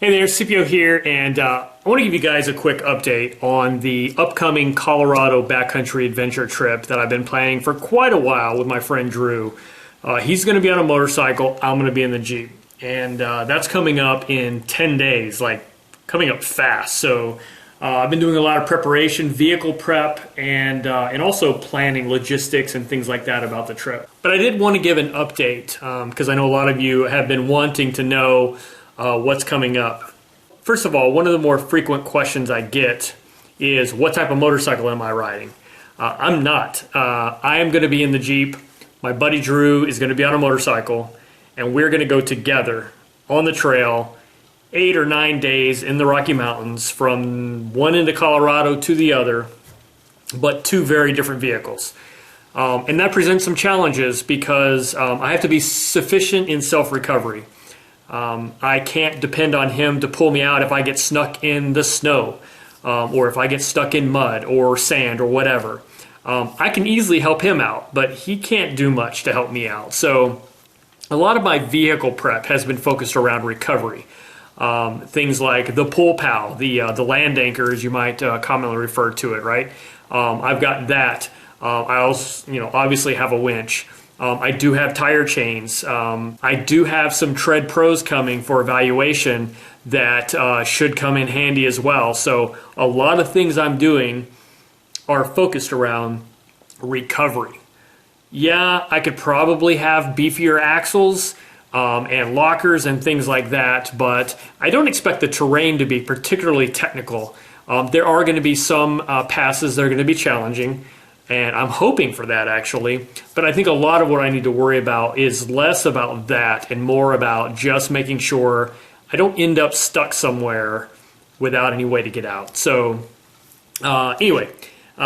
Hey there, CPO here, and I want to give you guys a quick update on the upcoming Colorado backcountry adventure trip that I've been planning for quite a while with my friend Drew. He's going to be on a motorcycle, I'm going to be in the Jeep, and that's coming up in 10 days, like coming up fast. So I've been doing a lot of preparation, vehicle prep, and also planning logistics and things like that about the trip. But I did want to give an update because I know a lot of you have been wanting to know what's coming up. First of all, one of the more frequent questions I get is, what type of motorcycle am I riding? I'm not. I am going to be in the Jeep. My buddy Drew is going to be on a motorcycle, and we're going to go together on the trail 8 or 9 days in the Rocky Mountains from one end of Colorado to the other, but two very different vehicles. And that presents some challenges because I have to be sufficient in self-recovery. I can't depend on him to pull me out if I get stuck in the snow or if I get stuck in mud or sand or whatever. I can easily help him out, but he can't do much to help me out. So a lot of my vehicle prep has been focused around recovery. Things like the pull pal, the land anchor, as you might commonly refer to it, right? I've got that. I also, obviously have a winch. I do have tire chains. I do have some Tread Pros coming for evaluation that should come in handy as well. So a lot of things I'm doing are focused around recovery. Yeah, I could probably have beefier axles and lockers and things like that, but I don't expect the terrain to be particularly technical. There are going to be some passes that are going to be challenging, and I'm hoping for that actually, but I think a lot of what I need to worry about is less about that and more about just making sure I don't end up stuck somewhere without any way to get out. So anyway,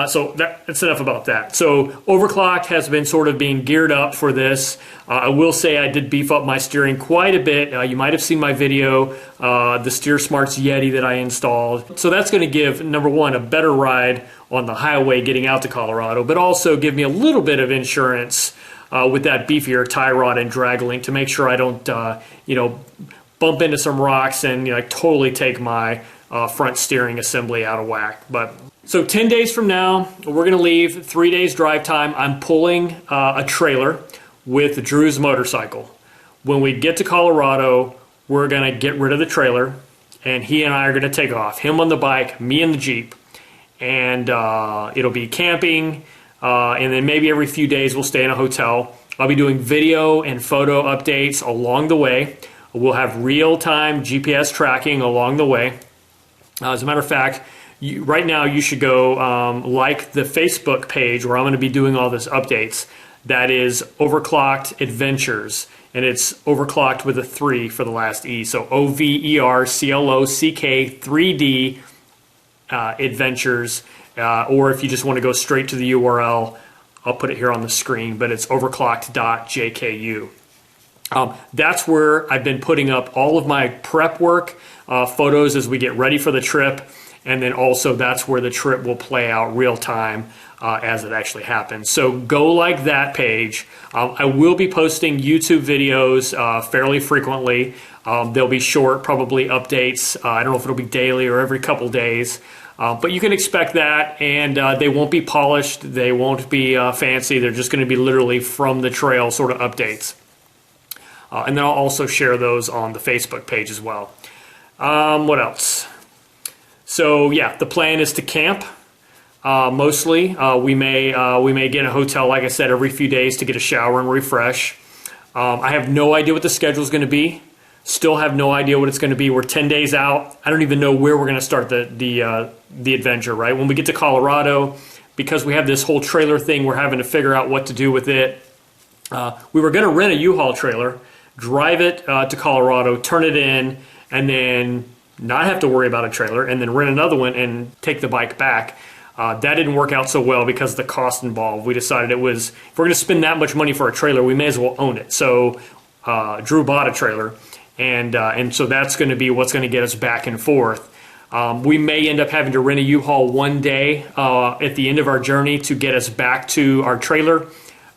so that's enough about that. So Overclock has been sort of being geared up for this. I will say I did beef up my steering quite a bit. You might have seen my video, the Steer Smarts Yeti that I installed. So that's going to give, number one, a better ride on the highway getting out to Colorado, but also give me a little bit of insurance with that beefier tie rod and drag link to make sure I don't, bump into some rocks and totally take my front steering assembly out of whack. So 10 days from now, we're going to leave, 3 days drive time. I'm pulling a trailer with Drew's motorcycle. When we get to Colorado, we're going to get rid of the trailer, and he and I are going to take off. Him on the bike, me in the Jeep. And it'll be camping, and then maybe every few days we'll stay in a hotel. I'll be doing video and photo updates along the way. We'll have real-time GPS tracking along the way. As a matter of fact, right now you should go like the Facebook page where I'm going to be doing all this updates. That is Overclocked Adventures, and it's Overclocked with a 3 for the last E. So OVERCLOCK 3D Adventures, or if you just want to go straight to the URL, I'll put it here on the screen, but it's overclocked.jku. That's where I've been putting up all of my prep work, photos as we get ready for the trip, and then also that's where the trip will play out real time as it actually happens. So go like that page. I will be posting YouTube videos fairly frequently. They'll be short, probably updates. I don't know if it'll be daily or every couple days, but you can expect that, and they won't be polished. They won't be fancy. They're just going to be literally from the trail sort of updates. And then I'll also share those on the Facebook page as well. What else? So yeah, the plan is to camp. Mostly, we may get a hotel, like I said, every few days to get a shower and refresh. I have no idea what the schedule is going to be. Still have no idea what it's going to be. We're 10 days out. I don't even know where we're going to start the adventure, right? When we get to Colorado, because we have this whole trailer thing, we're having to figure out what to do with it. We were going to rent a U-Haul trailer, drive it to Colorado, turn it in, and then not have to worry about a trailer, and then rent another one and take the bike back. That didn't work out so well because of the cost involved. We decided if we're going to spend that much money for a trailer, we may as well own it. So Drew bought a trailer, and so that's going to be what's going to get us back and forth. We may end up having to rent a U-Haul one day at the end of our journey to get us back to our trailer.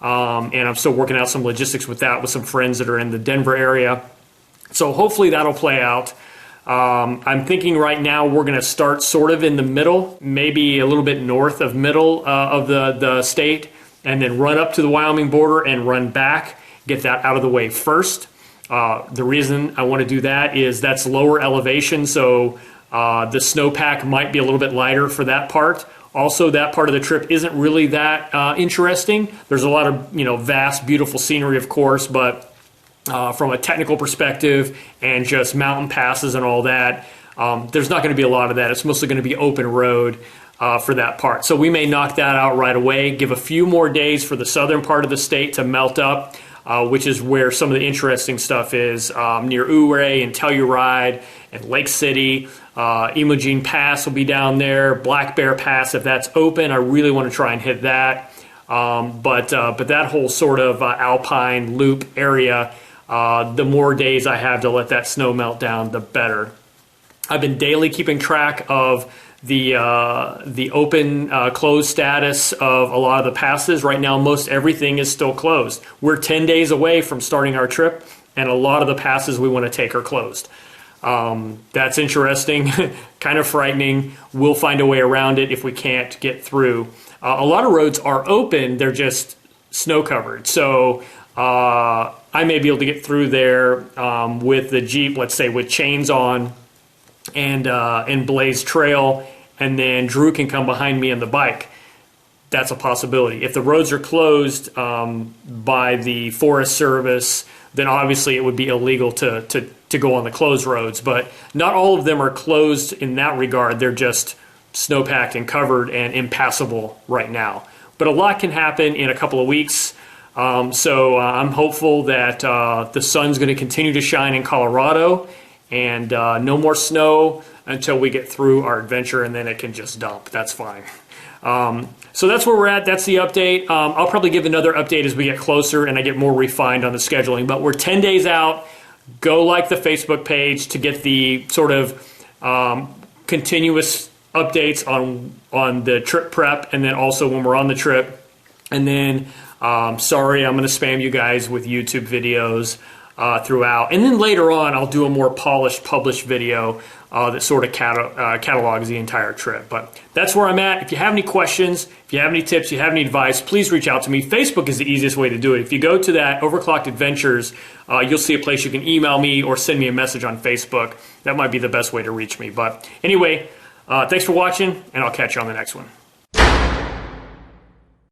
And I'm still working out some logistics with that with some friends that are in the Denver area. So hopefully that'll play out. I'm thinking right now we're going to start sort of in the middle, maybe a little bit north of middle of the state, and then run up to the Wyoming border and run back, get that out of the way first. The reason I want to do that is that's lower elevation, so the snowpack might be a little bit lighter for that part. Also, that part of the trip isn't really that interesting. There's a lot of vast, beautiful scenery, of course, but from a technical perspective and just mountain passes and all that, there's not going to be a lot of that. It's mostly going to be open road for that part. So we may knock that out right away, give a few more days for the southern part of the state to melt up, which is where some of the interesting stuff is, near Ouray and Telluride and Lake City. Imogene Pass will be down there, Black Bear Pass, if that's open. I really want to try and hit that. But that whole sort of alpine loop area, the more days I have to let that snow melt down, the better. I've been daily keeping track of the open closed status of a lot of the passes. Right now, most everything is still closed. We're 10 days away from starting our trip, and a lot of the passes we want to take are closed. That's interesting, kind of frightening. We'll find a way around it if we can't get through. A lot of roads are open, they're just snow covered. So I may be able to get through there with the Jeep, let's say with chains on and blaze trail, and then Drew can come behind me on the bike. That's a possibility. If the roads are closed by the Forest Service, then obviously it would be illegal to go on the closed roads. But not all of them are closed in that regard. They're just snowpacked and covered and impassable right now. But a lot can happen in a couple of weeks. So I'm hopeful that the sun's going to continue to shine in Colorado, and no more snow until we get through our adventure, and then it can just dump. That's fine. So that's where we're at. That's the update. I'll probably give another update as we get closer and I get more refined on the scheduling. But we're 10 days out. Go like the Facebook page to get the sort of continuous updates on the trip prep, and then also when we're on the trip. And then, sorry, I'm going to spam you guys with YouTube videos throughout. And then later on, I'll do a more polished, published video that sort of catalogs the entire trip. But that's where I'm at. If you have any questions, if you have any tips, you have any advice, please reach out to me. Facebook is the easiest way to do it. If you go to that Overclocked Adventures, you'll see a place you can email me or send me a message on Facebook. That might be the best way to reach me. But anyway, thanks for watching, and I'll catch you on the next one.